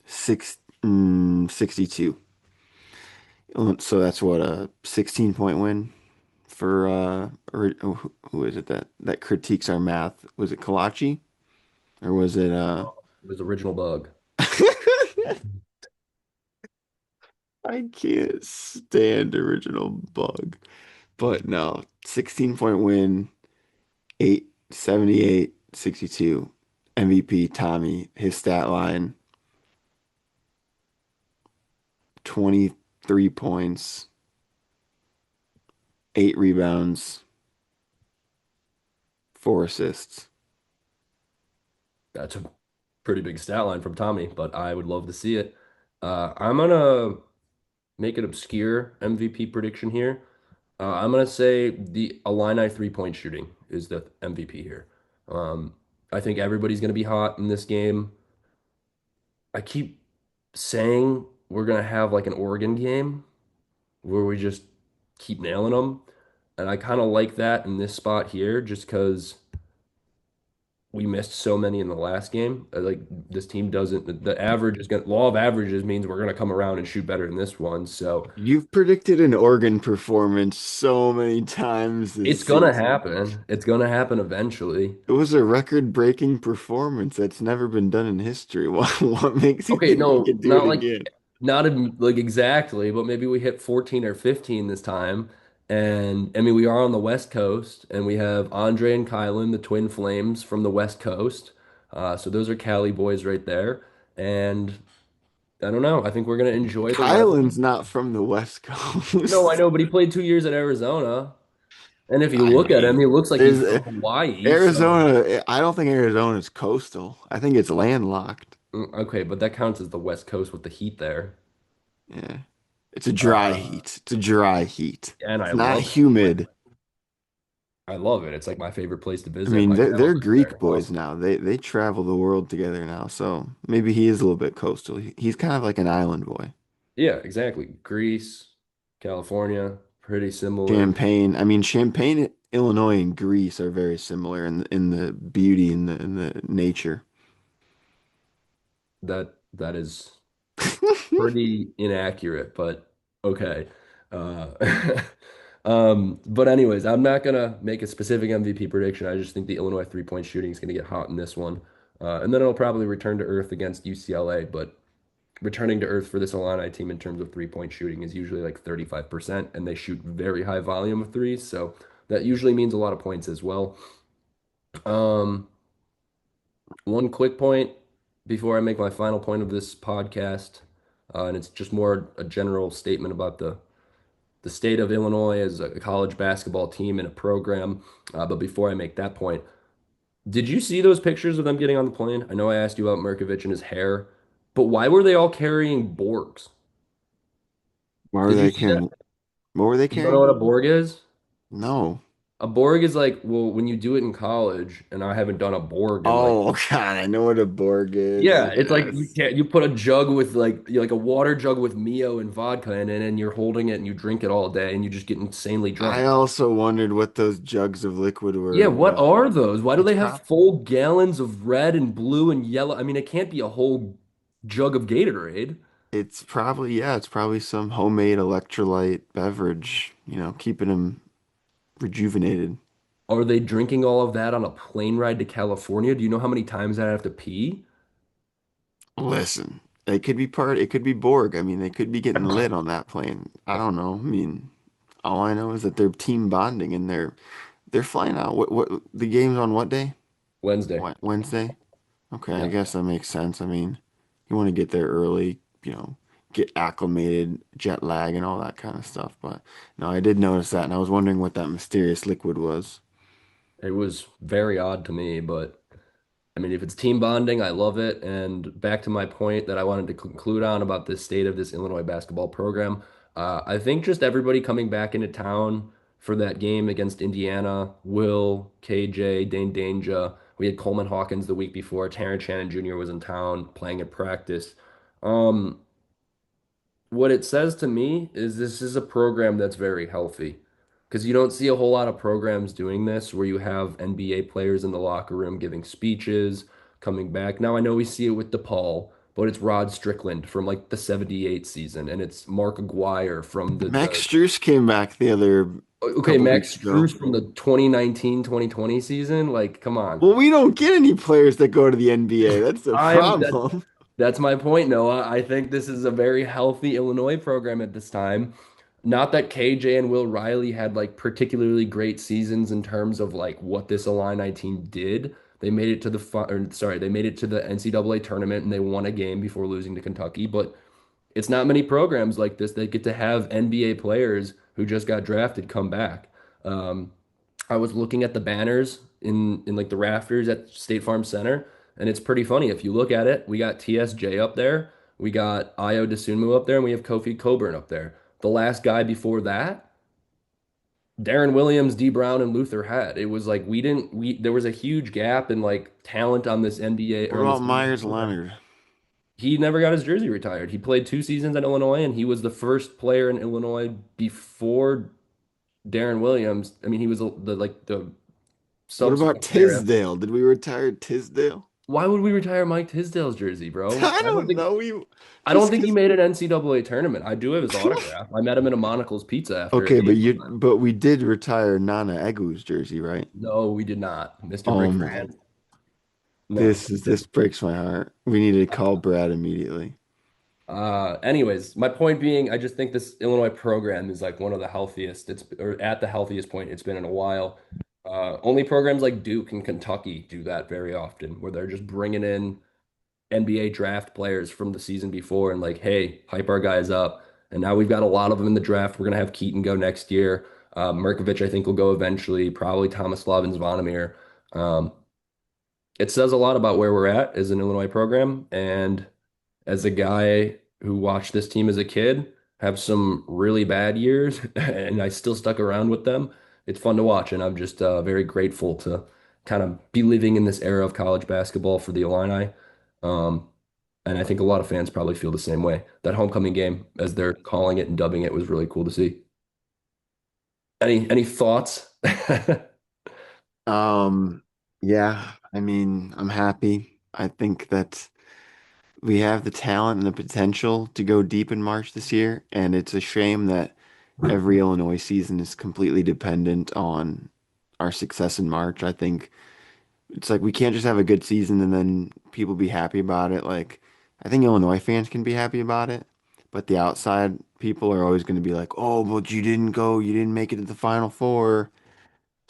62. So that's what a 16-point win for who is it that critiques our math? Was it Kalachi or was it It was original bug. I can't stand original bug. But no, 16-point win, 878-62. MVP Tommy, his stat line, 23 points, 8 rebounds, 4 assists. That's a pretty big stat line from Tommy, but I would love to see it. I'm gonna make an obscure MVP prediction here. I'm gonna say the Illini 3-point shooting is the MVP here. Um, I think everybody's gonna be hot in this game. I keep saying we're gonna have like an Oregon game where we just keep nailing them, and I kind of like that in this spot here, just because we missed so many in the last game. Like this team doesn't. The average is gonna law of averages means we're gonna come around and shoot better in this one. So You've predicted an Oregon performance so many times this it's gonna season. happen. It's gonna happen eventually. It was a record-breaking performance that's never been done in history. What makes you Okay, think we no, could do it not like again? Not like exactly, but maybe we hit 14 or 15 this time. And I mean, we are on the West Coast, and we have Andre and Kylan, the twin flames from the West Coast. So those are Cali boys right there. And I don't know. I think we're gonna enjoy the weather. Kylan's not from the West No, I Coast. know, but he played 2 years at Arizona. And if you I look at him, mean, he looks like he's there's from Hawaii. So Arizona. I don't think Arizona is coastal. I think it's landlocked. okay, but that counts as the West Coast with the heat there. Yeah. It's a dry Uh, heat. It's a dry heat. and It's I not love it. humid. I love it. It's like my favorite place to I visit. mean, My gal they're lives there Greek now. boys now. They travel the world together now, so maybe he is a little bit coastal. He's kind of like an island boy. Yeah, exactly. Greece, California, pretty similar. Champagne. I mean, Champagne, Illinois, and Greece are very similar in the beauty and the nature. That is pretty inaccurate, but okay. Uh, but anyways, I'm not gonna make a specific MVP prediction. I just think the Illinois three-point shooting is gonna get hot in this one, and then it'll probably return to earth against UCLA. But returning to earth for this Illini team in terms of three-point shooting is usually like 35%, and they shoot very high volume of threes, so that usually means a lot of points as well. Um, One quick point before I make my final point of this podcast, and it's just more a general statement about the state of Illinois as a college basketball team and a program. But before I make that point, did you see those pictures of them getting on the plane? I know I asked you about Merkovich and his hair, but why were they all carrying Borgs? Why were Did you they see that? carrying? What were they You don't know carrying? what a Borg is? No. A Borg is like, well, when you do it in college, and I haven't done a Borg in like Oh God, I know what a Borg is. yeah, it's like you Yes. can't you put a jug with like a water jug with Mio and vodka in it, and you're holding it and you drink it all day and you just get insanely I drunk. also wondered what those jugs of liquid Yeah, were. what are those? Why do It's they have prob full gallons of red and blue and yellow? I mean, it can't be a whole jug of Gatorade. it's probably yeah, it's probably some homemade electrolyte beverage, keeping them rejuvenated. Are they drinking all of that on a plane ride to California? Do you know how many times I have to pee? Listen, it could be Borg. I mean, they could be getting lit on that plane. I don't know. I mean, all I know is that they're team bonding and they're flying out. What the game's on what day? Wednesday. Wednesday? Okay, I Yeah. guess that makes sense. I mean, you want to get there early, get acclimated, jet lag and all that kind of stuff. But no, I did notice that and I was wondering what that mysterious liquid was. It was very odd to me, but I mean, if it's team bonding, I love it. And back to my point that I wanted to conclude on about the state of this Illinois basketball program, I think just everybody coming back into town for that game against Indiana, Will, KJ, Dane Danger. We had Coleman Hawkins the week before. Terrence Shannon Jr. was in town playing at practice. Um, what it says to me is this is a program that's very healthy because you don't see a whole lot of programs doing this where you have NBA players in the locker room giving speeches, coming back. Now I know we see it with DePaul, but it's Rod Strickland from like the 78 season, and it's Mark Aguirre from the Max Strus came back the other okay, couple Max weeks ago. Strus from the 2019-2020 season. Like, come on. Well, we don't get any players that go to the NBA. That's the I'm that problem. That's my point, Noah. I think this is a very healthy Illinois program at this time. Not that KJ and Will Riley had like particularly great seasons in terms of like what this Illini team did. They made it to they made it to the NCAA tournament and they won a game before losing to Kentucky. But it's not many programs like this that get to have NBA players who just got drafted come back. Um, I was looking at the banners in like the rafters at State Farm Center, and it's pretty funny. If you look at it, we got TSJ up there, we got Ayo Dosunmu up there, and we have Kofi Coburn up there. The last guy before that, Darren Williams, D Brown, and Luther had. It was like we there was a huge gap in like talent on this NBA What or on about this Myers program. Leonard? He never got his jersey retired. He played 2 seasons at Illinois, and he was the first player in Illinois before Darren Williams. I mean, he was the What about subsequent player. Tisdale? Did we retire Tisdale? Why would we retire Mike Tisdale's jersey, bro? I don't know. We I don't just think he because. made an NCAA tournament. I do have his autograph. I met him in a Monocle's Pizza after a Okay, game one time. but we did retire Nana Egu's jersey, right? No, we did not. Mr. Oh Brick my. Grant. No. This breaks my heart. We need to call Brad immediately. Anyways, my point being, I just think this Illinois program is like one of the healthiest. It's or at the healthiest point it's been in a while. Only programs like Duke and Kentucky do that very often, where they're just bringing in NBA draft players from the season before and like, hey, hype our guys up. And now we've got a lot of them in the draft. We're gonna have Keaton go next year. Merkovich, I think, will go eventually. Probably Tomislav and Zvonimir. Um, it says a lot about where we're at as an Illinois program, and as a guy who watched this team as a kid have some really bad years, and I still stuck around with them. It's fun to watch, and I'm just very grateful to kind of be living in this era of college basketball for the Illini. Um, and I think a lot of fans probably feel the same way. That homecoming game, as they're calling it and dubbing it, was really cool to see. Any thoughts? Um, yeah, I mean, I'm happy. I think that we have the talent and the potential to go deep in March this year, and it's a shame that every Illinois season is completely dependent on our success in March. I think it's like we can't just have a good season and then people be happy about it. Like, I think Illinois fans can be happy about it, but the outside people are always going to be like, "Oh, but you didn't go, you didn't make it to the Final Four."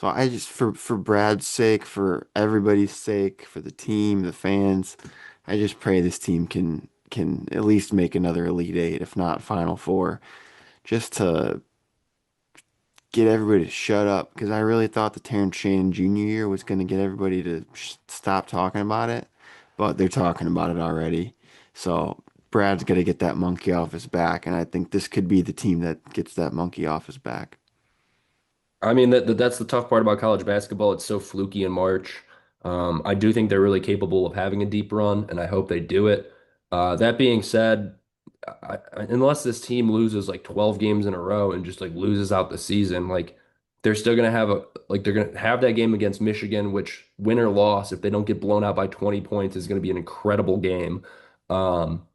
So I just for Brad's sake, for everybody's sake, for the team, the fans, I just pray this team can at least make another Elite Eight, if not Final Four, just to get everybody to shut up. Because I really thought the Terrence Shannon Jr. year was going to get everybody to stop talking about it, but they're talking about it already. So Brad's got to get that monkey off his back, and I think this could be the team that gets that monkey off his back. I mean that's the tough part about college basketball. It's so fluky in March. I do think they're really capable of having a deep run, and I hope they do it. That being said, unless this team loses like 12 games in a row and just like loses out the season, like they're still gonna have a like they're gonna have that game against Michigan, which win or loss, if they don't get blown out by 20 points, is gonna be an incredible game. Um,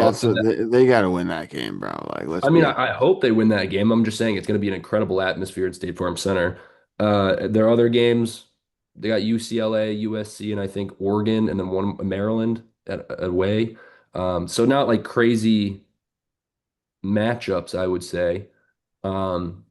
other They got to win that game, bro. Like, let's I mean, be I honest. hope they win that game. I'm just saying it's going to be an incredible atmosphere at State Farm Center. There are other games. They got UCLA, USC, and I think Oregon, and then one Maryland at away. So not like crazy matchups, I would say. Um,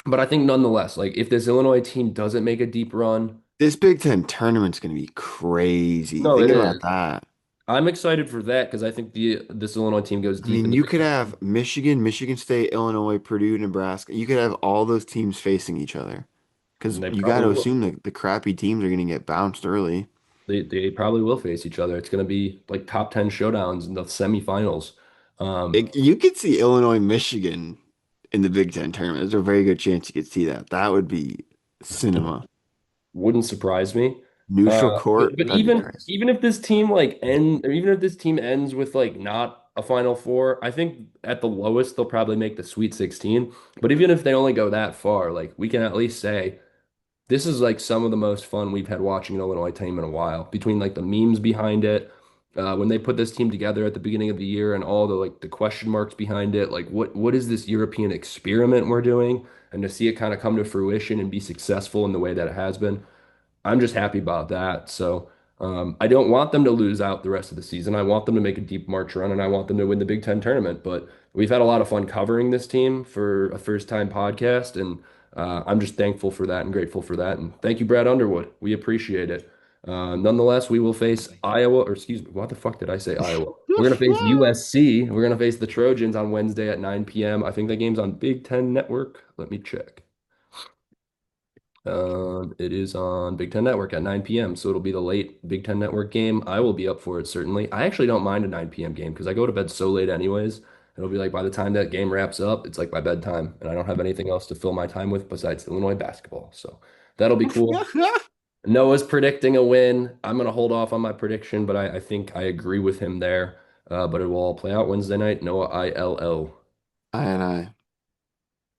but I think nonetheless, like if this Illinois team doesn't make a deep run, This Big Ten tournament's going to be crazy. no, it Think about is. that. I'm excited for that because I think the this Illinois team goes I deep in mean, the you Big could Ten. have Michigan, Michigan State, Illinois, Purdue, Nebraska. You could have all those teams facing each other because And they you got probably to will. assume that the crappy teams are going to get bounced early. They probably will face each other. It's going to be like top 10 showdowns in the semifinals. You could see Illinois, Michigan in the Big Ten tournament. There's a very good chance you could see that. That would be cinema. Wouldn't surprise me. Neutral But, court, but that'd be even crazy. even if this team like end or even if this team ends with like not a Final Four, I think at the lowest they'll probably make the Sweet 16. But even if they only go that far, like we can at least say this is like some of the most fun we've had watching an Illinois team in a while. Between like the memes behind it, when they put this team together at the beginning of the year, and all the like the question marks behind it, like what is this European experiment we're doing? And to see it kind of come to fruition and be successful in the way that it has been, I'm just happy about that. So I don't want them to lose out the rest of the season. I want them to make a deep March run, and I want them to win the Big Ten tournament. But we've had a lot of fun covering this team for a first time podcast, and I'm just thankful for that and grateful for that. And thank you, Brad Underwood. We appreciate it. Nonetheless, we will face Iowa, or excuse me, what the fuck did I say? Iowa. We're gonna face USC. We're gonna face the Trojans on Wednesday at 9 p.m. I think that game's on Big Ten Network. Let me check. It is on Big Ten Network at 9 p.m. So it'll be the late Big Ten Network game. I will be up for it certainly. I actually don't mind a 9 p.m. game because I go to bed so late anyways. It'll be like by the time that game wraps up, it's like my bedtime, and I don't have anything else to fill my time with besides Illinois basketball. So that'll be cool. Noah's predicting a win. I'm gonna hold off on my prediction, but I think I agree with him there. But it will all play out Wednesday night. Noah ILL. I and I.